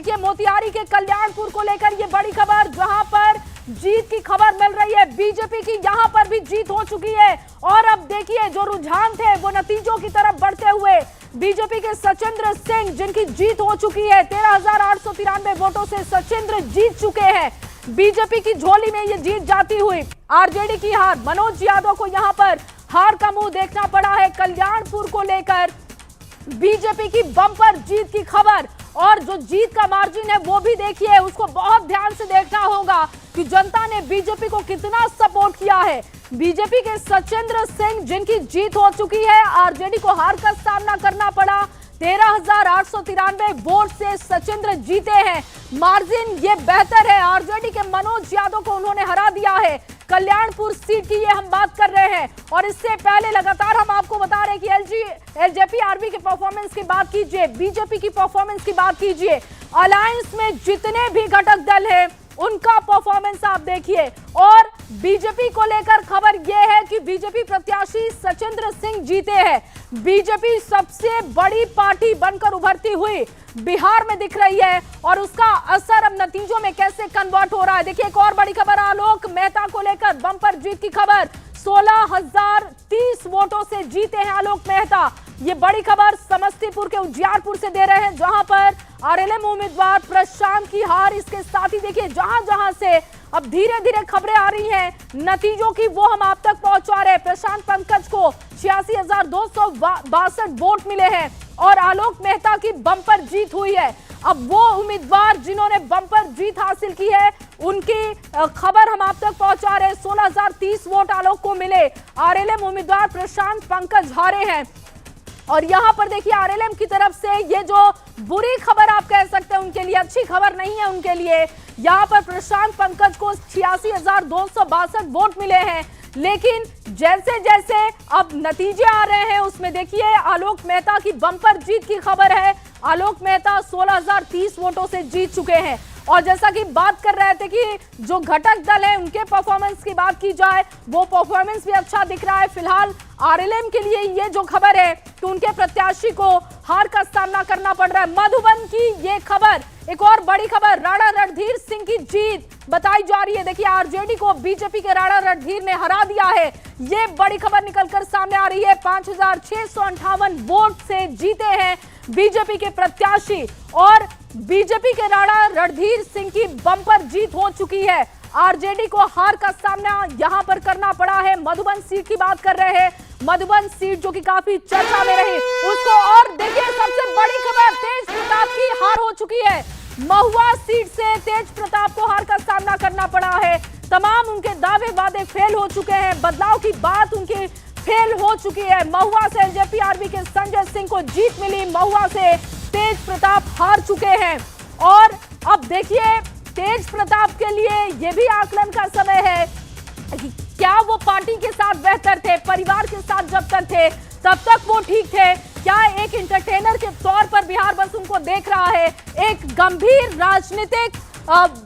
देखिए मोतिहारी के कल्याणपुर को लेकर ये बड़ी खबर, जहां पर जीत की खबर मिल रही है बीजेपी की, यहां पर भी जीत हो चुकी है। और अब देखिए जो रुझान थे वो नतीजों की तरफ बढ़ते हुए बीजेपी के सचिंद्र सिंह, जिनकी जीत हो चुकी है 13,893 वोटों से सचिंद्र जीत चुके हैं। बीजेपी की झोली में ये जीत जाती हुई आरजेडी की हार, मनोज यादव को यहां पर हार का मुंह देखना पड़ा है। कल्याणपुर को लेकर बीजेपी की बम्पर जीत की खबर, और जो जीत का मार्जिन है वो भी देखिए, उसको बहुत ध्यान से देखना होगा कि जनता ने बीजेपी को कितना सपोर्ट किया है। बीजेपी के सचिंद्र सिंह, जिनकी जीत हो चुकी है, आरजेडी को हार का सामना करना पड़ा। 13,893 वोट से सचिंद्र जीते हैं। मार्जिन ये बेहतर है, आरजेडी के मनोज यादव को उन्होंने हरा दिया है। कल्याणपुर सीट की ये हम बात कर रहे हैं, और इससे पहले लगातार हम आपको बता रहे हैं कि एलजेपी आरबी के परफॉर्मेंस की बात कीजिए, बीजेपी की परफॉर्मेंस की बात कीजिए, अलायंस में जितने भी घटक दल हैं उनका परफॉर्मेंस आप देखिए। और बीजेपी को लेकर खबर यह है कि बीजेपी प्रत्याशी सचिंद्र सिंह जीते हैं। बीजेपी सबसे बड़ी पार्टी बनकर उभरती हुई बिहार में दिख रही है, और उसका असर अब नतीजों में कैसे कन्वर्ट हो रहा है। देखिए एक और बड़ी खबर, आलोक मेहता को लेकर बम्पर जीत की खबर, 16,030 वोटों से जीते हैं आलोक मेहता। ये बड़ी खबर समस्तीपुर के उजियारपुर से दे रहे हैं, जहां पर आरएलएम उम्मीदवार प्रशांत की हार। इसके साथ ही देखिए जहां जहां से अब धीरे धीरे खबरें आ रही हैं नतीजों की, वो हम आप तक पहुंचा रहे हैं। प्रशांत पंकज को 86,262 वोट मिले हैं, और आलोक मेहता की बम्पर जीत हुई है। अब वो उम्मीदवार जिन्होंने बम्पर जीत हासिल की है, उनकी खबर हम आप तक पहुंचा रहे हैं। 16,030 वोट आलोक को मिले, आरएलएम उम्मीदवार प्रशांत पंकज हारे हैं। और यहां पर देखिए आरएलएम की तरफ से ये जो बुरी खबर आप कह सकते हैं उनके लिए, अच्छी खबर नहीं है उनके लिए। यहां पर प्रशांत पंकज को 86,262 वोट मिले हैं, लेकिन जैसे जैसे अब नतीजे आ रहे हैं उसमें देखिए आलोक मेहता की बम्पर जीत की खबर है। आलोक मेहता 16,030 वोटों से जीत चुके हैं। और जैसा कि बात कर रहे थे कि जो घटक दल है उनके परफॉर्मेंस की बात की जाए, वो परफॉर्मेंस भी अच्छा दिख रहा है। फिलहाल आरएलएम के लिए ये जो खबर है कि उनके प्रत्याशी को हार का सामना करना पड़ रहा है। मधुबन की ये खबर, एक और बड़ी खबर, राणा रणधीर सिंह की जीत बताई जा रही है। देखिए आरजेडी को बीजेपी के राणा रणधीर ने हरा दिया है, ये बड़ी खबर निकलकर सामने आ रही है। 5,658 वोट से जीते हैं बीजेपी के प्रत्याशी, और बीजेपी के राणा रणधीर सिंह की बम्पर जीत हो चुकी है। आरजेडी को हार का सामना यहां पर करना पड़ा है। मधुबन सीट की बात कर रहे हैं, मधुबन सीट जो कि काफी चर्चा में रही उसको। और देखिए सबसे बड़ी खबर, तेज प्रताप की हार हो चुकी है। महुआ सीट से तेज प्रताप को हार का सामना करना पड़ा है। तमाम उनके दावे वादे फेल हो चुके हैं, बदलाव की बात उनकी फेल हो चुकी है। महुआ से एलजेपी आरबी के संजय सिंह को जीत मिली, महुआ से तेज प्रताप हार चुके हैं। और अब देखिए तेज प्रताप के लिए यह भी आकलन का समय है कि क्या वो पार्टी के साथ बेहतर थे, परिवार के साथ जब तक थे तब तक वो ठीक थे, क्या एक एंटरटेनर के तौर पर बिहार बस उनको देख रहा है, एक गंभीर राजनीतिक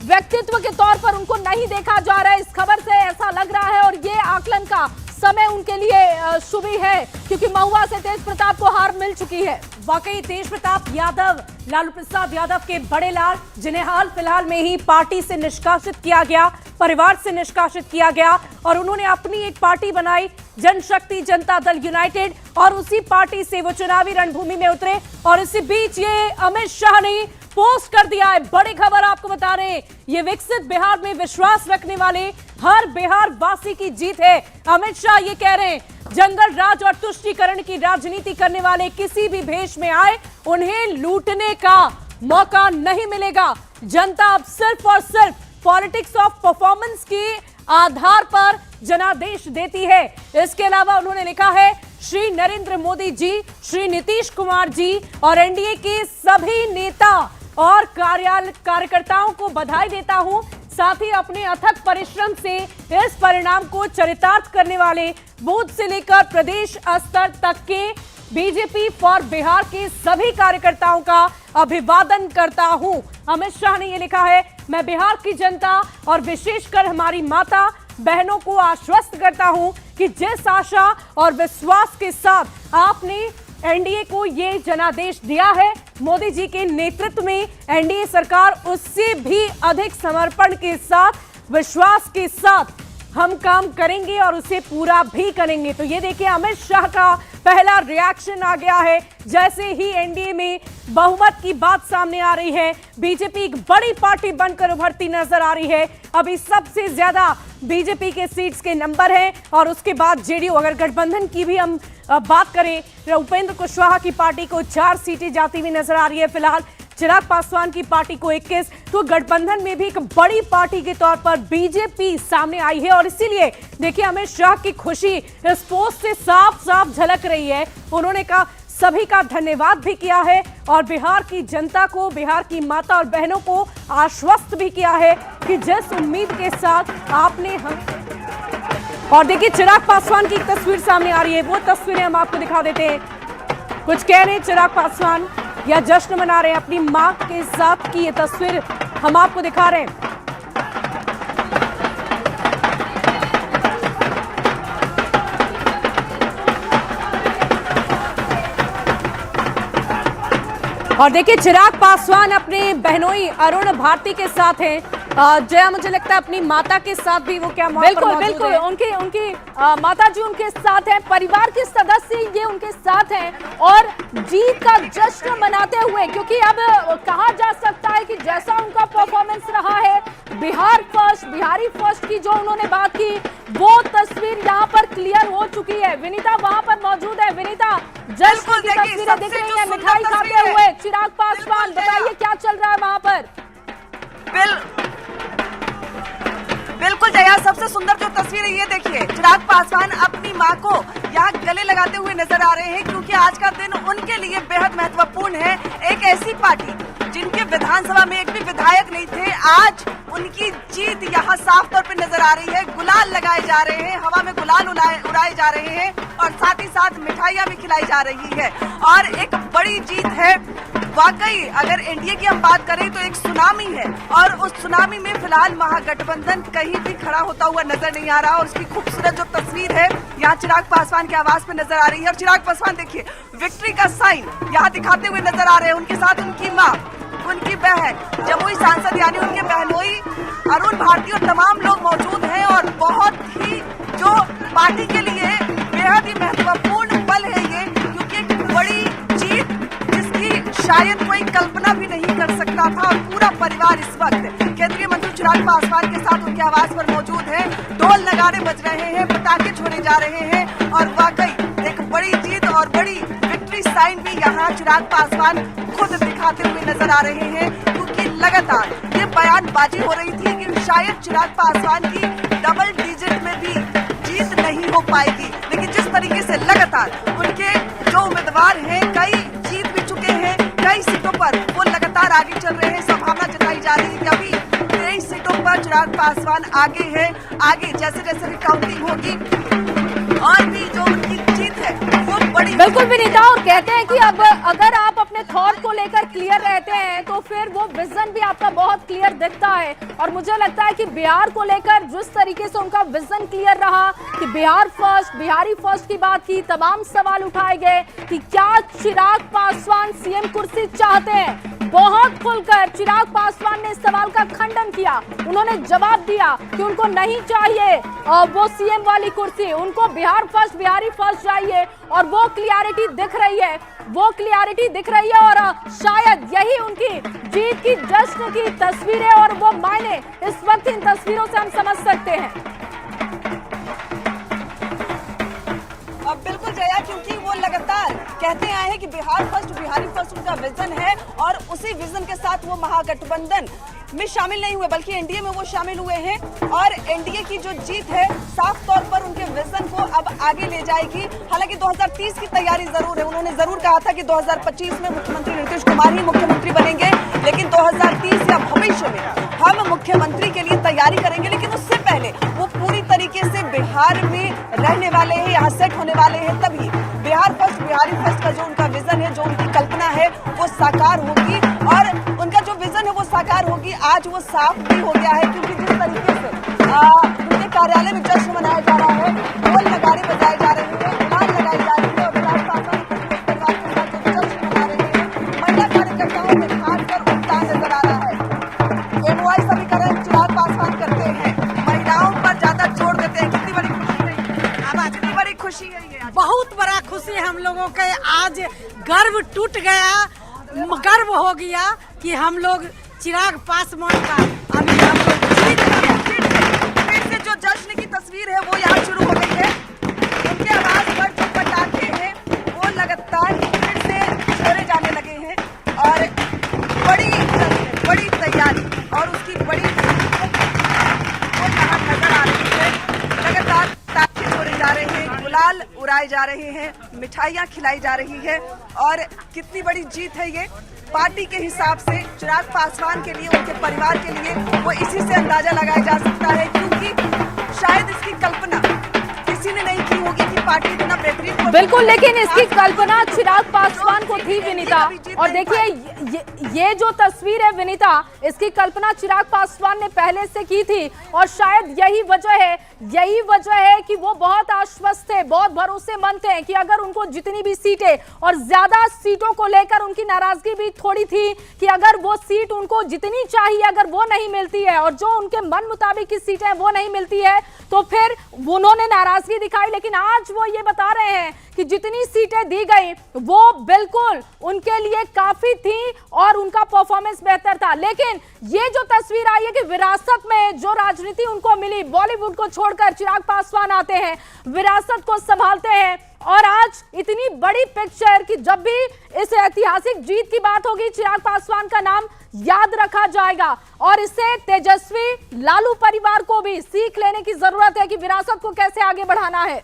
व्यक्तित्व के तौर पर उनको नहीं देखा जा रहा है। इस खबर से ऐसा लग रहा है, और ये आकलन का समय उनके लिए शुभ है, क्योंकि महुआ से तेज प्रताप को हार मिल चुकी है। वाकई तेज प्रताप यादव, लालू प्रसाद यादव के बड़े लाल, जिन्हें हाल फिलहाल में ही पार्टी से निष्कासित किया गया, परिवार से निष्कासित किया गया, और उन्होंने अपनी एक पार्टी बनाई जनशक्ति जनता दल यूनाइटेड, और उसी पार्टी से वो चुनावी रणभूमि में उतरे। और इसी बीच ये अमित शाह ने पोस्ट कर दिया है, बड़ी खबर आपको बता रहे हैं, ये विकसित बिहार में विश्वास रखने वाले हर बिहार वासी की जीत है। अमित शाह ये कह रहे हैं, जंगल राज और तुष्टीकरण की राजनीति करने वाले किसी भी भेष में आए, उन्हें लूटने का मौका नहीं मिलेगा। जनता अब सिर्फ और सिर्फ पॉलिटिक्स ऑफ परफॉर्मेंस के आधार पर जनादेश देती है। इसके अलावा उन्होंने लिखा है, श्री नरेंद्र मोदी जी, श्री नीतीश कुमार जी और एनडीए के सभी नेता और कार्यकर्ताओं को बधाई देता हूं। साथ ही अपने अथक परिश्रम से इस परिणाम को चरितार्थ करने वाले बूथ से लेकर प्रदेश स्तर तक के बीजेपी फॉर बिहार के सभी कार्यकर्ताओं का अभिवादन करता हूं। अमित शाह ने यह लिखा है, मैं बिहार की जनता और विशेषकर हमारी माता बहनों को आश्वस्त करता हूं कि जिस आशा और विश्वास के साथ आपने एनडीए को ये जनादेश दिया है, मोदी जी के नेतृत्व में एनडीए सरकार उससे भी अधिक समर्पण के साथ, विश्वास के साथ हम काम करेंगे और उसे पूरा भी करेंगे। तो ये देखिए, अमित शाह का पहला रिएक्शन आ गया है जैसे ही एनडीए में बहुमत की बात सामने आ रही है। बीजेपी एक बड़ी पार्टी बनकर उभरती नजर आ रही है। अभी सबसे ज्यादा बीजेपी के सीट्स के नंबर हैं और उसके बाद जेडीयू। अगर गठबंधन की भी हम बात करें, उपेंद्र कुशवाहा की पार्टी को 4 सीटें जाती हुई नजर आ रही है फिलहाल, चिराग पासवान की पार्टी को 21। तो गठबंधन में भी एक बड़ी पार्टी के तौर पर बीजेपी सामने आई है और इसीलिए देखिए अमित शाह की खुशी इस पोस्ट से साफ साफ झलक रही है। उन्होंने कहा सभी का धन्यवाद भी किया है और बिहार की जनता को, बिहार की माता और बहनों को आश्वस्त भी किया है कि जिस उम्मीद के साथ आपने हम। और देखिए चिराग पासवान की एक तस्वीर सामने आ रही है, वो तस्वीरें हम आपको दिखा देते हैं। कुछ कह रहे हैं चिराग पासवान या जश्न मना रहे हैं अपनी मां के साथ की ये तस्वीर हम आपको दिखा रहे हैं। और देखिए चिराग पासवान अपने बहनोई अरुण भारती के साथ हैं। जया, मुझे लगता है अपनी माता के साथ भी वो क्या बिल्कुल बिल्कुल उनकी माता जी उनके साथ हैं, परिवार के सदस्य ये उनके साथ हैं और जीत का जश्न मनाते हुए, क्योंकि अब कहा जा सकता है कि जैसा उनका परफॉर्मेंस रहा है, बिहार फर्स्ट, बिहारी फर्स्ट की जो उन्होंने बात की, वो तस्वीर यहाँ पर क्लियर हो चुकी है। विनीता वहां पर मौजूद है। विनीता, जश्न की तस्वीरें दिख रही है, मिठाई खाते हुए चिराग पासवान, बताइए क्या चल रहा है वहां पर? बिल्कुल जया, सबसे सुंदर जो तस्वीर है ये देखिए, चिराग पासवान अपनी मां को यहाँ गले लगाते हुए नजर आ रहे हैं क्योंकि आज का दिन उनके लिए बेहद महत्वपूर्ण है। एक ऐसी पार्टी जिनके विधानसभा में एक भी विधायक नहीं थे, आज उनकी जीत यहाँ साफ तौर पे नजर आ रही है। गुलाल लगाए जा रहे हैं, हवा में गुलाल उड़ाए जा रहे हैं और साथ ही साथ मिठाइयां भी खिलाई जा रही है और एक बड़ी जीत है। वाकई अगर एनडीए की हम बात करें तो एक सुनामी है और उस सुनामी में फिलहाल महागठबंधन कहीं भी खड़ा होता हुआ नजर नहीं आ रहा और उसकी खूबसूरत जो तस्वीर है यहाँ चिराग पासवान के आवास पे नजर आ रही है। और चिराग पासवान देखिए विक्ट्री का साइन यहाँ दिखाते हुए नजर आ रहे हैं। उनके साथ उनकी माँ, उनकी बहन, जमुई सांसद यानी उनके बहनोई अरुण भारती और तमाम लोग मौजूद हैं और बहुत ही जो पार्टी के लिए बेहद ही महत्वपूर्ण पल है ये, क्योंकि एक बड़ी जीत जिसकी शायद कोई कल्पना भी नहीं कर सकता था और पूरा परिवार इस वक्त केंद्रीय मंत्री चिराग पासवान के साथ उनके आवास पर मौजूद है। ढोल नगाड़े बज रहे हैं, पटाखे छोड़े जा रहे हैं और वाकई एक बड़ी जीत और बड़ी विक्ट्री साइन भी यहाँ चिराग पासवान खुद दिखाते हुए नजर आ रहे हैं, क्योंकि लगातार ये बयानबाजी हो रही थी कि शायद चिराग पासवान की डबल डिजिट में भी जीत नहीं हो पाएगी, लेकिन जिस तरीके से लगातार उनके जो उम्मीदवार हैं कई जीत भी चुके हैं, कई सीटों पर वो लगातार आगे चल रहे हैं। संभावना जताई जा रही है कि अभी 23 सीटों पर चिराग पासवान आगे है। आगे जैसे जैसे रिकाउंटिंग होगी और भी जो उनकी जीत है वो बड़ी। बिल्कुल विनीता, और कहते हैं कि अब अगर आप अपने थॉट को लेकर क्लियर रहते हैं तो फिर वो विजन भी आपका बहुत क्लियर दिखता है और मुझे लगता है कि बिहार को लेकर जिस तरीके से उनका विजन क्लियर रहा कि बिहार फर्स्ट, बिहारी फर्स्ट की बात की, तमाम सवाल उठाए गए कि क्या चिराग पासवान सीएम कुर्सी चाहते हैं। बहुत खुलकर चिराग पासवान ने इस सवाल का खंडन किया, उन्होंने जवाब दिया कि उनको नहीं चाहिए वो सीएम वाली कुर्सी, उनको बिहार फर्स्ट, बिहारी फर्स्ट चाहिए और वो क्लियरिटी दिख रही है, वो क्लियरिटी दिख रही है और शायद यही उनकी जीत की जश्न की तस्वीरें और वो मायने इस वक्त इन तस्वीरों से हम समझ सकते हैं। अब बिल्कुल जया, क्योंकि वो लगातार कहते आए हैं कि बिहार फर्स्ट, बिहारी फर्स्ट उनका विजन है और उसी विजन के साथ वो महागठबंधन में शामिल नहीं हुए बल्कि एनडीए में वो शामिल हुए हैं और एनडीए की जो जीत है साफ तौर पर उनके विजन को अब आगे ले जाएगी। हालांकि 2030 की तैयारी जरूर है, उन्होंने जरूर कहा था कि 2025 में मुख्यमंत्री नीतीश कुमार ही मुख्यमंत्री बनेंगे, लेकिन 2030 या भविष्य में हम मुख्यमंत्री के लिए तैयारी करेंगे, लेकिन उससे पहले वो पूरी तरीके से बिहार में रहने वाले हैं, यहाँ सेट होने वाले हैं, तभी बिहार फर्स्ट, बिहारी फर्स्ट का जो उनका विजन है, जो उनकी कल्पना है वो साकार होगी और उनका जो विजन है वो साकार होगी। आज वो साफ भी हो गया है, क्योंकि जिस तरीके से उनके कार्यालय में जश्न मनाया जा रहा है, ढोल नगाड़े बजाए जा रहे हैं, गुलाल लगाई जा रही है और चिराग पासवान अपने परिवार के साथ जो जश्न मना रहे हैं, महिला गर्व टूट गया, गर्व हो गया कि हम लोग चिराग पासवान का अभी हम लोग जीत गए। फिर से जो जश्न की तस्वीर है वो यहाँ शुरू हो गई है। उनके आवाज पर जो पटाखे हैं वो लगातार फिर से छोड़े जाने लगे हैं और बड़ी जश्न, बड़ी तैयारी और उसकी बड़ी वो यहाँ नजर आ रही है। लगातार पटाखे छोड़े जा रहे हैं, गुलाल उड़ाए जा रहे हैं, मिठाइयाँ खिलाई जा रही है और कितनी बड़ी जीत है ये पार्टी के हिसाब से चिराग पासवान के लिए, उनके परिवार के लिए। वो इसी से अंदाजा लगाया जा सकता है क्योंकि शायद इसकी कल्पना किसी ने नहीं की होगी कि पार्टी इतना बेहतरीन। बिल्कुल, लेकिन इसकी कल्पना चिराग पासवान को थी विनीता। और देखिए ये जो तस्वीर है विनीता, इसकी कल्पना चिराग पासवान ने पहले से की थी और शायद यही वजह है कि वो बहुत आश्वस्त थे, बहुत भरोसेमंद थे कि अगर उनको जितनी भी सीटें, और ज्यादा सीटों को लेकर उनकी नाराजगी भी थोड़ी थी कि अगर वो सीट उनको जितनी चाहिए अगर वो नहीं मिलती है और जो उनके मन मुताबिक की सीटें वो नहीं मिलती है तो फिर उन्होंने नाराजगी दिखाई। लेकिन आज वो ये बता रहे हैं कि जितनी सीटें दी गई वो बिल्कुल उनके लिए काफी थी और उनका परफॉर्मेंस बेहतर था। लेकिन ये जो तस्वीर आई है कि विरासत में जो राजनीति उनको मिली, बॉलीवुड को छोड़कर चिराग पासवान आते हैं, विरासत को संभालते हैं और आज इतनी बड़ी पिक्चर कि जब भी इस ऐतिहासिक जीत की बात होगी चिराग पासवान का नाम याद रखा जाएगा और इससे तेजस्वी लालू परिवार को भी सीख लेने की जरूरत है कि विरासत को कैसे आगे बढ़ाना है।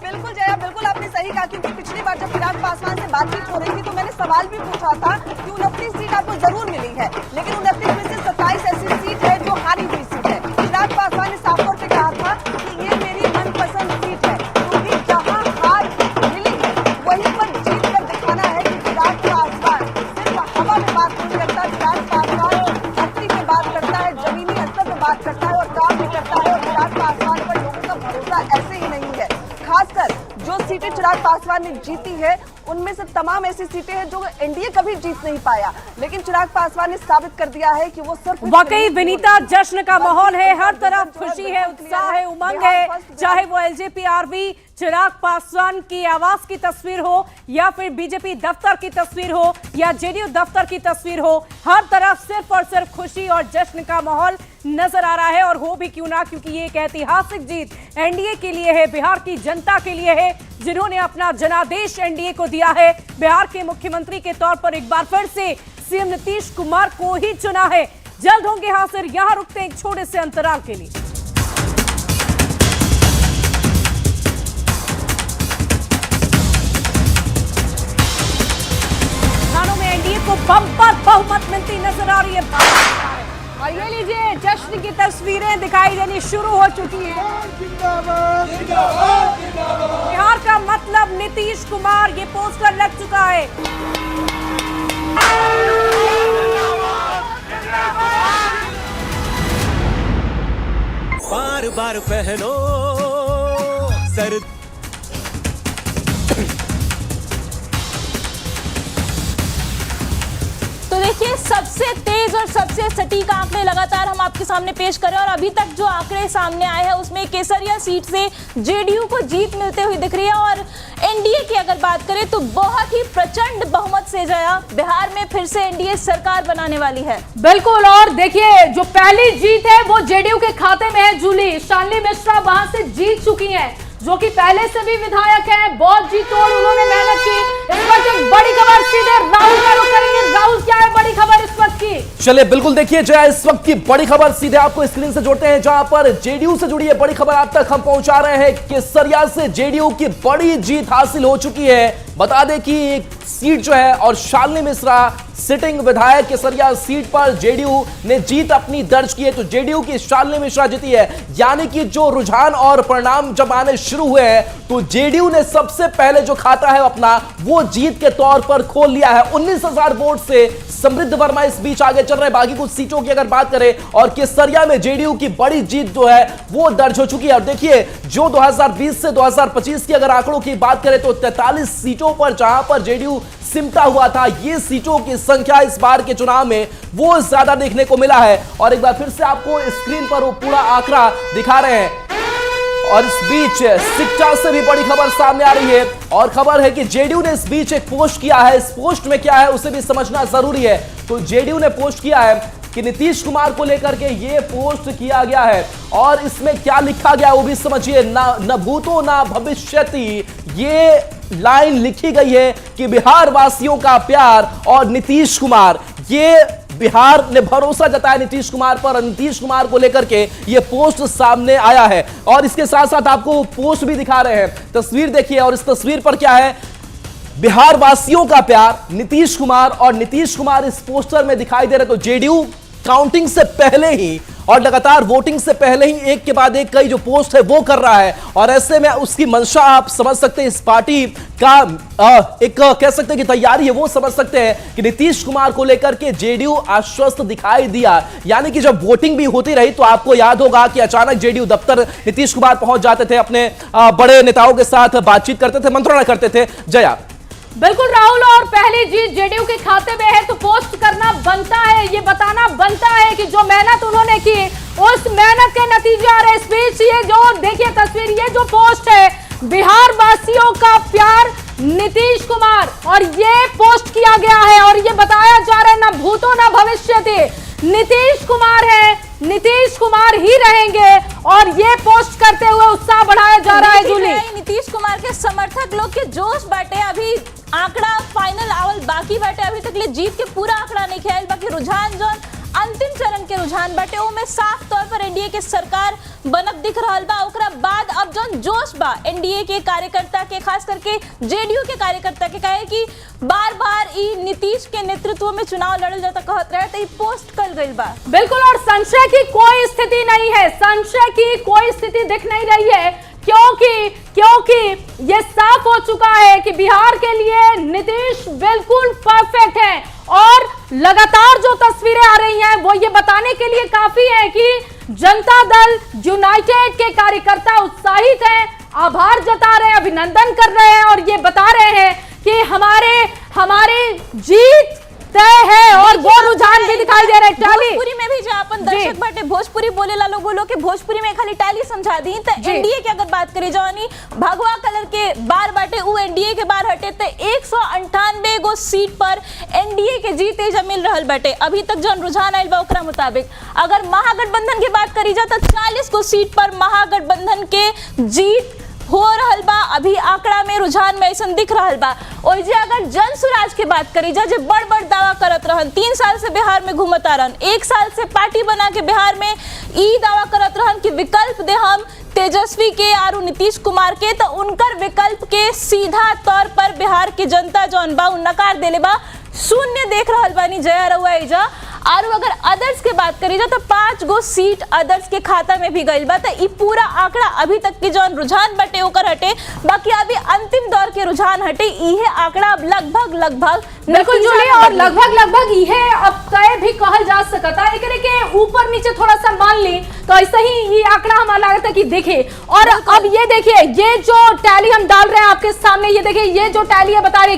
बिल्कुल जया, बिल्कुल आपने सही कहा क्योंकि पिछली बार जब चिराग पासवान से बातचीत हो रही थी तो मैंने सवाल भी पूछा था कि 29 सीट आपको जरूर मिली है, लेकिन 29 में से 27 ऐसी सीट है जो हारी हुई सीट है। चिराग पासवान ने साफ तौर पे कहा था कि ये मेरी मनपसंद सीट है क्योंकि जहां हार मिली है वहीं पर जीत कर दिखाना है कि चिराग पासवान सिर्फ हवा में बात नहीं करता, चिराग पासवान धरती में बात करता है, जमीनी स्तर पर बात करता है और काम भी करता है। और चिराग पासवान पर लोगों का भरोसा ऐसे ही नहीं है। खासकर जो सीटें चिराग पासवान ने जीती है उनमें से तमाम ऐसी सीटें हैं जो एनडीए कभी जीत नहीं पाया, लेकिन चिराग पासवान ने साबित कर दिया है कि वो सिर्फ वाकई विनीता जश्न का माहौल है, हर तरफ खुशी है, उत्साह है, उमंग है, चाहे वो एलजेपी आरवी चिराग पासवान की आवास की तस्वीर हो या फिर बीजेपी दफ्तर की तस्वीर हो या जेडीयू दफ्तर की तस्वीर हो, हर तरफ सिर्फ और सिर्फ खुशी और जश्न का माहौल नजर आ रहा है। और हो भी क्यों ना, क्योंकि ये एक ऐतिहासिक जीत एनडीए के लिए है, बिहार की जनता के लिए है जिन्होंने अपना जनादेश एनडीए को दिया है। बिहार के मुख्यमंत्री के तौर पर एक बार फिर से सीएम नीतीश कुमार को ही चुना है। जल्द होंगे हाजिर, यहां रुकते हैं एक छोटे से अंतराल के लिए। थानों में एनडीए को बम्पर बहुमत मिलती नजर आ रही है। और ये लीजिए जश्न की तस्वीरें दिखाई देनी शुरू हो चुकी हैं। बिहार का मतलब नीतीश कुमार, ये पोस्टर लग चुका है। बार बार पहनो सर। तो देखिए सबसे तेज और सबसे सटीक आंकड़े लगातार हम आपके सामने पेश कर रहे हैं और अभी तक जो आंकड़े सामने आए हैं उसमें केसरिया सीट से जेडीयू को जीत मिलते हुए दिख रही है। और एनडीए की अगर बात करें तो बहुत ही प्रचंड बहुमत से जया बिहार में फिर से एनडीए सरकार बनाने वाली है। बिल्कुल, और देखिए जो पहली जीत है वो जेडीयू के खाते में है। जूली शालिनी मिश्रा वहां से जीत चुकी हैं, जो कि पहले से भी विधायक हैं, बहुत जी तोड़ उन्होंने मेहनत की। इस वक्त एक बड़ी खबर सीधे राहुल का रुख करेंगे। राहुल, क्या है बड़ी खबर इस वक्त की? चलिए बिल्कुल देखिए जया, इस वक्त की बड़ी खबर सीधे आपको स्क्रीन से जोड़ते हैं, जहां पर जेडीयू से जुड़ी है बड़ी खबर आप तक हम पहुंचा रहे हैं। केसरिया से जेडीयू की बड़ी जीत हासिल हो चुकी है। बता दें कि एक सीट जो है और शालिनी मिश्रा सिटिंग विधायक केसरिया सीट पर जेडीयू ने जीत अपनी दर्ज की है। तो जेडीयू की शालिनी मिश्रा जीती है, यानी कि जो रुझान और परिणाम जब आने शुरू हुए हैं तो जेडीयू ने सबसे पहले जो खाता है अपना वो जीत के तौर पर खोल लिया है। 19,000 वोट से समृद्ध वर्मा इस बीच आगे चल रहे। बाकी कुछ सीटों की अगर बात करें और केसरिया में जेडीयू की बड़ी जीत जो है वो दर्ज हो चुकी है। और देखिए जो 2020 से 2025 की अगर आंकड़ों की बात करें तो 43 सीटों पर जहां पर जेडीयू सिमटा हुआ था, ये सीटों की संख्या इस बार के चुनाव में वो ज्यादा देखने को मिला है। और एक बार फिर से आपको स्क्रीन पर वो पूरा आंकड़ा दिखा रहे हैं। और इस बीच सिक्टा से भी बड़ी खबर सामने आ रही है और खबर है कि जेडीयू ने इस बीच एक पोस्ट किया है। इस पोस्ट में क्या है उसे भी समझना जरूरी है। तो जेडीयू ने पोस्ट किया है कि नीतीश कुमार को लेकर के ये पोस्ट किया गया है और इसमें क्या लिखा गया वो भी समझिए। न भूतो ना भविष्यति, ये लाइन लिखी गई है कि बिहार वासियों का प्यार और नीतीश कुमार, ये बिहार ने भरोसा जताया नीतीश कुमार पर और नीतीश कुमार को लेकर के ये पोस्ट सामने आया है। और इसके साथ साथ आपको पोस्ट भी दिखा रहे हैं, तस्वीर देखिए और इस तस्वीर पर क्या है, बिहार वासियों का प्यार नीतीश कुमार और नीतीश कुमार इस पोस्टर में दिखाई दे रहे। तो जेडीयू काउंटिंग से पहले ही और लगातार वोटिंग से पहले ही एक के बाद एक कई जो पोस्ट है वो कर रहा है और ऐसे में उसकी मंशा आप समझ सकते हैं। इस पार्टी का एक कह सकते हैं कि तैयारी है वो समझ सकते हैं कि नीतीश कुमार को लेकर के जेडीयू आश्वस्त दिखाई दिया। यानी कि जब वोटिंग भी होती रही तो आपको याद होगा कि अचानक जेडीयू दफ्तर नीतीश कुमार पहुंच जाते थे, अपने बड़े नेताओं के साथ बातचीत करते थे, मंत्रणा करते थे। जया बिल्कुल राहुल, और पहली जीत जेडीयू के खाते में है तो पोस्ट करना बनता है, ये बताना बनता है कि जो मेहनत उन्होंने की उस मेहनत के नतीजे आ रहे। इस बीच ये जो देखिए तस्वीर, ये जो पोस्ट है बिहार वासियों का प्यार नीतीश कुमार, और ये पोस्ट किया गया है और ये बताया जा रहा है ना भूतो ना भविष्यति, नीतीश कुमार है, नीतीश कुमार ही रहेंगे और ये पोस्ट करते हुए उत्साह बढ़ाया जा रहा है। जूली, नीतीश कुमार के समर्थक लोग के जोश बाटे, अभी आंकड़ा फाइनल आवल बाकी बाटे, अभी तक ले जीत के पूरा आंकड़ा नहीं खेल, बाकी रुझान जो अंतिम चरण के रुझान बाटे वो में साफ तौर पर एनडीए के सरकार बनत दिख रहा बा। ओकरा बाद अब जौन जोश बा एनडीए के कार्यकर्ता के, खास करके जेडीयू के कार्यकर्ता के, कहे कि बार बार ई नीतीश के नेतृत्व में चुनाव लड़ल जाता कहत रहे तो पोस्ट कल गई बा। बिल्कुल, और संशय की कोई स्थिति नहीं है, संशय की कोई स्थिति दिख नहीं रही है क्योंकि ये साफ हो चुका है कि बिहार के लिए नीतीश बिल्कुल परफेक्ट है और लगातार जो तस्वीरें आ रही हैं वो ये बताने के लिए काफी है कि जनता दल यूनाइटेड के कार्यकर्ता उत्साहित हैं, आभार जता रहे हैं, अभिनंदन कर रहे हैं और ये बता रहे हैं कि हमारी जीत तय है और वो रुझान भी दिखाई दे रहे हैं। भोजपुरी में भी जो अपन दर्शक बाटे भोजपुरी बोले ला लोग बोलो कि भोजपुरी में खाली टाली समझा दी तो एनडीए की अगर बात करी जानी भगवा कलर के बार बाटे वो एनडीए के बार हटे तो 198 गो सीट पर एनडीए के जीते जब मिल रहा बाटे। अभी तक जो रुझान आयल बा ओकरा मुताबिक अगर महागठबंधन की बात करी जाए तो 40 गो सीट पर महागठबंधन के जीत हो रहल बा। अभी आंकड़ा में रुझान में ऐसा दिख रहल बा। और जे अगर जन सुराज की बात करी जाए जो बड़ बड़ दावा करत रहन, 3 साल से बिहार में घूमता रहन, 1 साल से पार्टी बना के बिहार में ई दावा करत रहन कि विकल्प दे हम तेजस्वी के और नीतीश कुमार के, तो उनकर विकल्प के सीधा तौर पर बिहार की जनता जौन बा नकार देले बा, शून्य देख रहल बानी जया रउआ एजा। और अगर अदर्स के बात करी जाए तो 5 गो सीट अदर्स के खाता में भी गई बा। तो ये पूरा आंकड़ा अभी तक की जौन रुझान बटे ओकर हटे, बाकी अभी अंतिम दौर के रुझान हटे, ये आंकड़ा अब लगभग बिल्कुल जुड़ी और लगभग ये अब तय भी कहल जा सकता है के ऊपर नीचे थोड़ा सा मान ली तो ऐसा ही ये आंकड़ा हमारा लगता है कि देखे। और अब ये देखिए ये जो टैली हम डाल रहे हैं आपके सामने, ये देखिए ये जो टैली है बता रही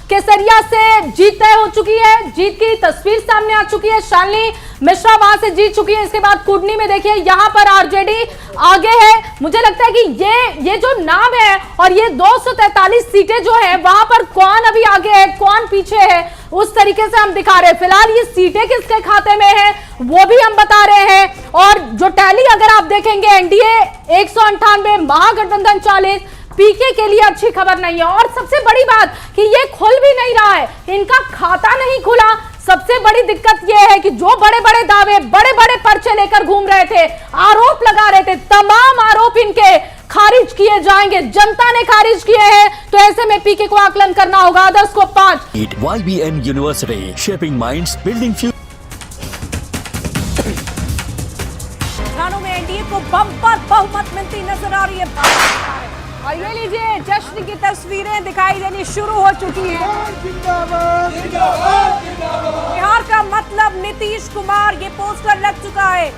केसरिया से जीत तय हो चुकी है, जीत की तस्वीर सामने आ चुकी है, शालिनी मिश्रा वहां से जीत चुकी है। इसके बाद कुडनी में देखिए यहाँ पर आरजेडी आगे है। मुझे लगता है कि ये जो नाम है और ये 243 सीटें जो है वहां पर कौन अभी आगे है कौन पीछे है उस तरीके से हम दिखा रहे हैं। फिलहाल ये सीटें किसके खाते में है वो भी हम बता रहे हैं। और जो टैली अगर आप देखेंगे एनडीए 198, महागठबंधन 40, पीके के लिए अच्छी खबर नहीं है। और सबसे बड़ी बात कि ये खुल भी नहीं रहा है, इनका खाता नहीं खुला। सबसे बड़ी दिक्कत यह है कि जो बड़े बड़े दावे, बड़े बड़े पर्चे लेकर घूम रहे थे, आरोप लगा रहे थे, तमाम आरोप इनके खारिज किए जाएंगे, जनता ने खारिज किए हैं। तो ऐसे में पीके को आकलन करना होगा। अदर्स को 5। YBN University, shaping minds, building future. रुझानों में एनडीए को बम्पर बहुमत मिलती नजर आ रही है। और ये लीजिए जश्न की तस्वीरें दिखाई देनी शुरू हो चुकी हैं। बिहार का मतलब नीतीश कुमार, ये पोस्टर लग चुका है।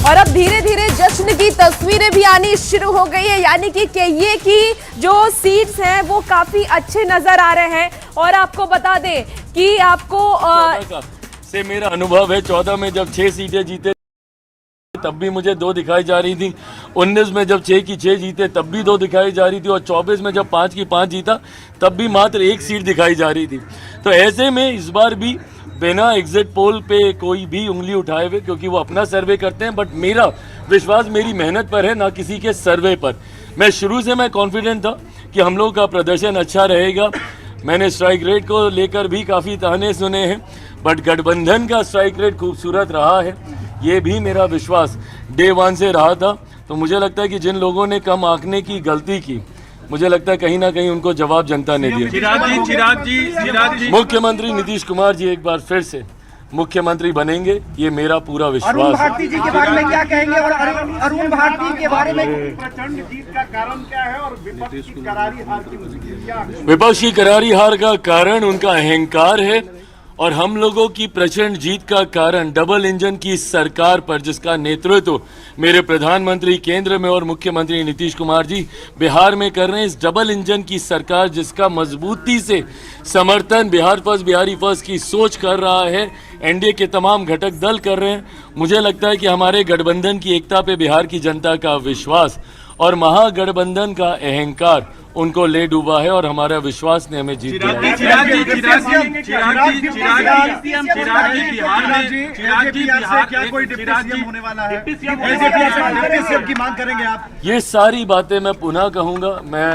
और अब धीरे धीरे जश्न की तस्वीरें भी आनी शुरू हो गई है, यानी कि ये की जो सीट्स हैं वो काफी अच्छे नजर आ रहे हैं। और आपको बता दें कि आपको 14 से मेरा अनुभव है, 14 में जब 6 सीटें जीते तब भी मुझे 2 दिखाई जा रही थी, 19 में जब 6 की 6 जीते तब भी 2 दिखाई जा रही थी, और 24 में जब 5 की 5 जीता तब भी मात्र 1 सीट दिखाई जा रही थी। तो ऐसे में इस बार भी बिना एग्जिट पोल पे कोई भी उंगली उठाए हुए, क्योंकि वो अपना सर्वे करते हैं, बट मेरा विश्वास मेरी मेहनत पर है, ना किसी के सर्वे पर। मैं शुरू से मैं कॉन्फिडेंट था कि हम लोग का प्रदर्शन अच्छा रहेगा। मैंने स्ट्राइक रेट को लेकर भी काफ़ी ताने सुने हैं, बट गठबंधन का स्ट्राइक रेट खूबसूरत रहा है, ये भी मेरा विश्वास डे 1 से रहा था। तो मुझे लगता है कि जिन लोगों ने कम आंकने की गलती की, मुझे लगता है कहीं ना कहीं उनको जवाब जनता ने दिया। चिराग जी मुख्यमंत्री नीतीश कुमार जी एक बार फिर से मुख्यमंत्री बनेंगे, ये मेरा पूरा विश्वास है। अरुण भारती जी के बारे में क्या कहेंगे, और अरुण भारती के बारे में प्रचंड जीत का कारण क्या है, और विपक्ष की करारी हार की क्या? विपक्ष की करारी हार का कारण उनका अहंकार है, और हम लोगों की प्रचंड जीत का कारण डबल इंजन की सरकार पर, जिसका नेतृत्व मेरे प्रधानमंत्री केंद्र में और मुख्यमंत्री नीतीश कुमार जी बिहार में कर रहे हैं। इस डबल इंजन की सरकार जिसका मजबूती से समर्थन बिहार फर्स्ट, बिहारी फर्स्ट की सोच कर रहा है, एनडीए के तमाम घटक दल कर रहे हैं। मुझे लगता है कि हमारे गठबंधन की एकता पे बिहार की जनता का विश्वास और महागठबंधन का अहंकार उनको ले डूबा है, और हमारा विश्वास ने हमें जीत दिया। ये सारी बातें मैं पुनः कहूँगा।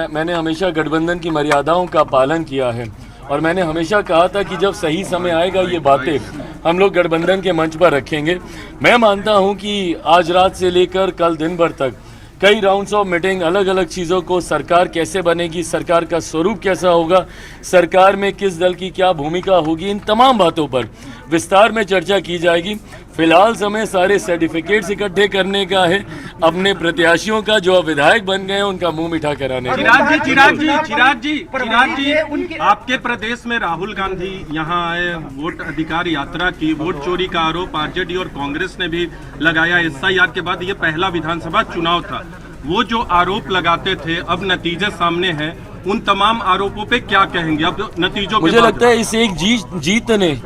मैंने हमेशा गठबंधन की मर्यादाओं का पालन किया है, और मैंने हमेशा कहा था कि जब सही समय आएगा ये बातें हम लोग गठबंधन के मंच पर रखेंगे। मैं मानता हूं कि आज रात से लेकर कल दिन भर तक कई राउंड्स ऑफ मीटिंग, अलग अलग चीज़ों को, सरकार कैसे बनेगी, सरकार का स्वरूप कैसा होगा, सरकार में किस दल की क्या भूमिका होगी, इन तमाम बातों पर विस्तार में चर्चा की जाएगी। फिलहाल समय सारे सर्टिफिकेट्स इकट्ठे करने का है, अपने प्रत्याशियों का जो अब विधायक बन गए हैं उनका मुंह मीठा कराने का। चिराग जी, आपके प्रदेश में राहुल गांधी यहाँ आए, वोट अधिकार यात्रा की, वोट चोरी का आरोप आरजेडी और कांग्रेस ने भी लगाया। एसआईआर के बाद ये पहला विधानसभा चुनाव था, वो जो आरोप लगाते थे अब नतीजे सामने हैं, उन तमाम आरोपों पे क्या कहेंगे अब नतीजों? मुझे लगता है इस एक जीत ने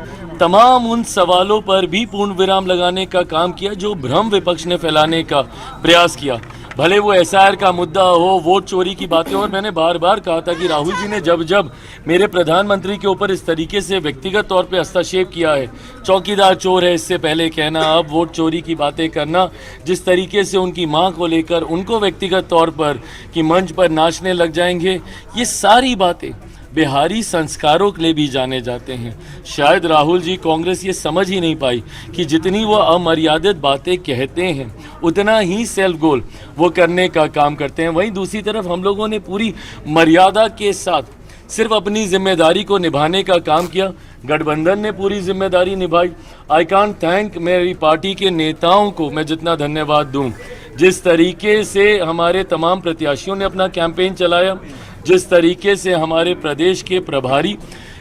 तमाम उन सवालों पर भी पूर्ण विराम लगाने का काम किया जो भ्रम विपक्ष ने फैलाने का प्रयास किया। भले वो एसआईआर का मुद्दा हो, वोट चोरी की बातें, और मैंने बार बार कहा था कि राहुल जी ने जब जब मेरे प्रधानमंत्री के ऊपर इस तरीके से व्यक्तिगत तौर पे हस्तक्षेप किया है, चौकीदार चोर है इससे पहले कहना, अब वोट चोरी की बातें करना, जिस तरीके से उनकी मां को लेकर उनको व्यक्तिगत तौर पर कि मंच पर नाचने लग जाएंगे, ये सारी बातें बिहारी संस्कारों के लिए भी जाने जाते हैं। शायद राहुल जी, कांग्रेस ये समझ ही नहीं पाई कि जितनी वो अमर्यादित बातें कहते हैं उतना ही सेल्फ गोल वो करने का काम करते हैं। वहीं दूसरी तरफ हम लोगों ने पूरी मर्यादा के साथ सिर्फ अपनी जिम्मेदारी को निभाने का काम किया। गठबंधन ने पूरी जिम्मेदारी निभाई। आई कांट थैंक मेरी पार्टी के नेताओं को मैं जितना धन्यवाद दूं, जिस तरीके से हमारे तमाम प्रत्याशियों ने अपना कैंपेन चलाया, जिस तरीके से हमारे प्रदेश के प्रभारी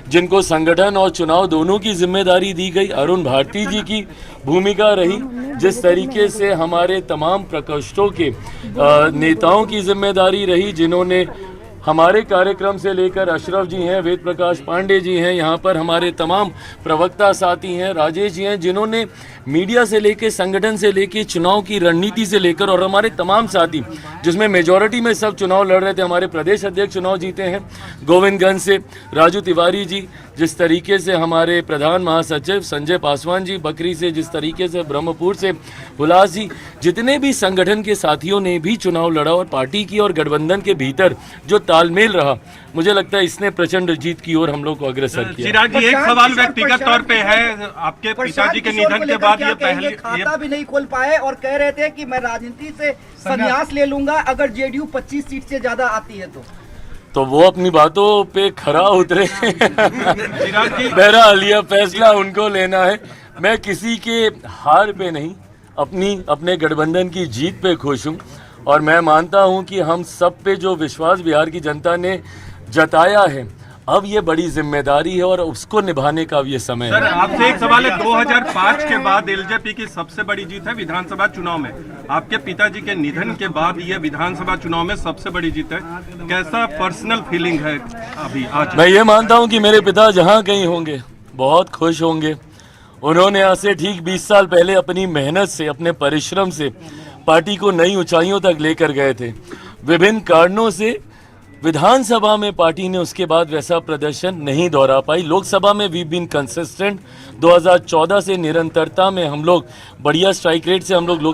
जिनको संगठन और चुनाव दोनों की जिम्मेदारी दी गई, अरुण भारती जी की भूमिका रही, जिस तरीके से हमारे तमाम प्रकोष्ठों के नेताओं की जिम्मेदारी रही, जिन्होंने हमारे कार्यक्रम से लेकर अशरफ जी हैं, वेद प्रकाश पांडे जी हैं, यहाँ पर हमारे तमाम प्रवक्ता साथी हैं, राजेश जी हैं, जिन्होंने मीडिया से लेकर, संगठन से लेकर, चुनाव की रणनीति से लेकर, और हमारे तमाम साथी जिसमें मेजॉरिटी में सब चुनाव लड़ रहे थे, हमारे प्रदेश अध्यक्ष चुनाव जीते हैं गोविंदगंज से, राजू तिवारी जी, जिस तरीके से हमारे प्रधान महासचिव संजय पासवान जी बकरी से, जिस तरीके से ब्रह्मपुर से हुलास जी, जितने भी संगठन के साथियों ने भी चुनाव लड़ा, और पार्टी की और गठबंधन के भीतर जो तालमेल रहा, मुझे लगता है इसने प्रचंड जीत की ओर हम लोग को अग्रसर किया। चिराग जी, एक सवाल व्यक्तिगत तौर पे है, आपके पिताजी के निधन के बाद ये पहले खाता भी नहीं खोल पाए और कह रहे थे कि मैं राजनीति से संन्यास ले लूंगा अगर जेडीयू 25 सीट से ज्यादा आती है तो वो अपनी बातों पे खरा उतरे। बहरहाल यह फैसला उनको लेना है। मैं किसी के हार पे नहीं, अपने गठबंधन की जीत पे खुश हूँ, और मैं मानता हूँ कि हम सब पे जो विश्वास बिहार की जनता ने जताया है, अब ये बड़ी जिम्मेदारी है और उसको निभाने का अब ये समय सर है। आपसे एक सवाल है, 2005 के बाद एलजेपी की सबसे बड़ी जीत है विधानसभा चुनाव में। आपके पिताजी के निधन के बाद ये विधानसभा चुनाव में सबसे बड़ी जीत है। कैसा पर्सनल फीलिंग है अभी आज? मैं ये मानता हूँ कि मेरे पिता जहाँ कहीं होंगे बहुत खुश होंगे। उन्होंने आज से ठीक 20 साल पहले अपनी मेहनत से, अपने परिश्रम से पार्टी को नई ऊंचाइयों तक लेकर गए थे। विभिन्न कारणों से विधानसभा में पार्टी ने उसके बाद वैसा प्रदर्शन नहीं दोहरा पाई। लोकसभा में वी बीन कंसिस्टेंट। 2014 से निरंतरता में हम लोग बढ़िया स्ट्राइक रेट से हम लोग वो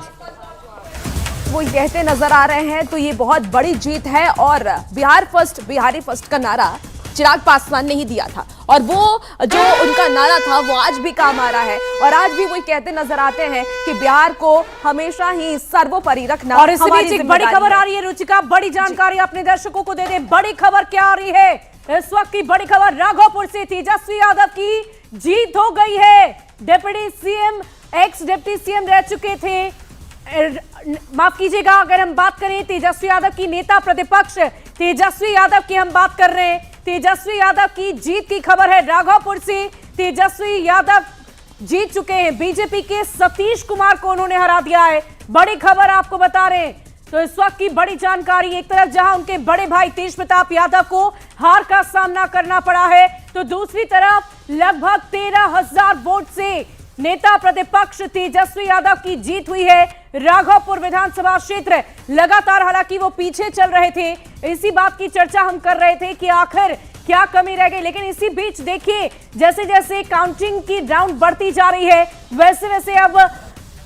कहते नजर आ रहे हैं, तो ये बहुत बड़ी जीत है। और बिहार फर्स्ट, बिहारी फर्स्ट का नारा चिराग पासवान ने ही दिया था और वो जो उनका नारा था वो आज भी काम आ रहा है। और आज भी वो कहते नजर आते हैं कि बिहार को हमेशा ही सर्वोपरि रखना। और इसी बीच एक बड़ी खबर आ रही है रुचिका, बड़ी जानकारी अपने दर्शकों को दे दे। बड़ी खबर क्या आ रही है इस वक्त की? बड़ी खबर राघोपुर से तेजस्वी यादव की जीत हो गई है। Deputy CM, x deputy CM रह चुके थे, माफ कीजिएगा, अगर हम बात करें तेजस्वी यादव की, नेता प्रतिपक्ष तेजस्वी यादव की हम बात कर रहे हैं। तेजस्वी यादव की जीत की खबर है राघोपुर से। तेजस्वी यादव जीत चुके हैं। बीजेपी के सतीश कुमार को उन्होंने हरा दिया है। बड़ी खबर आपको बता रहे हैं। तो इस वक्त की बड़ी जानकारी, एक तरफ जहां उनके बड़े भाई तेज प्रताप यादव को हार का सामना करना पड़ा है, तो दूसरी तरफ लगभग 13,000 वोट से नेता प्रतिपक्ष तेजस्वी यादव की जीत हुई है। राघोपुर विधानसभा क्षेत्र लगातार, हालांकि वो पीछे चल रहे थे, इसी बात की चर्चा हम कर रहे थे कि आखिर क्या कमी रह गई। लेकिन इसी बीच देखिए, जैसे जैसे काउंटिंग की राउंड बढ़ती जा रही है, वैसे वैसे अब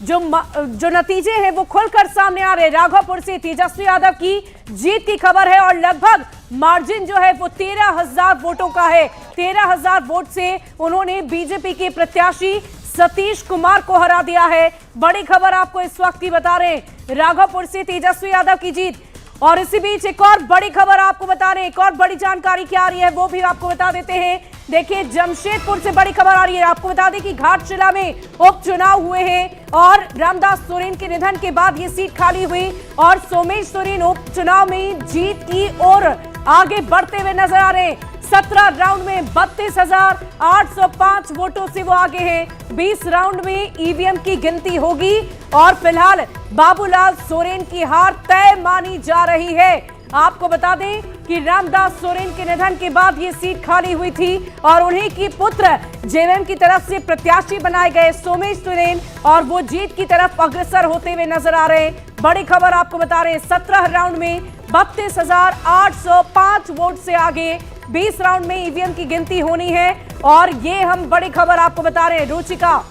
जो नतीजे हैं वो खुलकर सामने आ रहे हैं। राघोपुर से तेजस्वी यादव की जीत की खबर है और लगभग मार्जिन जो है वो 13,000 वोटों का है। 13,000 वोट से उन्होंने बीजेपी के प्रत्याशी सतीश कुमार को हरा दिया है। बड़ी खबर आपको इस वक्त की बता रहे हैं, राघोपुर से तेजस्वी यादव की जीत। और इसी बीच एक और बड़ी खबर आपको बता रहे हैं, एक और बड़ी जानकारी क्या आ रही है वो भी आपको बता देते हैं। देखिए, जमशेदपुर से बड़ी खबर आ रही है। आपको बता दें कि घाटशिला में उपचुनाव हुए हैं और रामदास सोरेन के निधन के बाद ये सीट खाली हुई और सोमेश सोरेन उपचुनाव में जीत की ओर आगे बढ़ते हुए नजर आ रहे हैं। 17 राउंड में 32,805 वोटों से वो आगे हैं। 20 राउंड में ईवीएम की गिनती होगी और फिलहाल बाबूलाल सोरेन की हार तय मानी जा रही है। आपको बता दें कि रामदास सोरेन के निधन के बाद ये सीट खाली हुई थी और उन्हीं की पुत्र जेएमएम की तरफ से प्रत्याशी बनाए गए सोमेश सोरेन, और वो जीत की तरफ अग्रसर होते हुए नजर आ रहे हैं। बड़ी खबर आपको बता रहे हैं, 17 राउंड में 32,805 वोट से आगे 20 राउंड में ईवीएम की गिनती होनी है और ये हम बड़ी खबर आपको बता रहे हैं। रुचिका,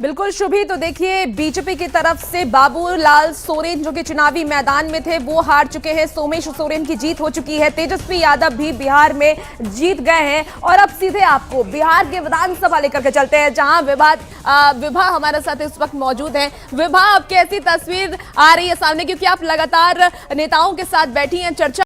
बिल्कुल शुभी, तो देखिए बीजेपी की तरफ से बाबूलाल सोरेन जो कि चुनावी मैदान में थे वो हार चुके हैं। सोमेश सोरेन की जीत हो चुकी है। तेजस्वी यादव भी बिहार में जीत गए हैं। और अब सीधे आपको बिहार के विधानसभा लेकर के चलते हैं, जहां विभा हमारे साथ इस वक्त मौजूद है। विभा, अब कैसी तस्वीर आ रही है सामने, क्योंकि आप लगातार नेताओं के साथ बैठी हैं, चर्चा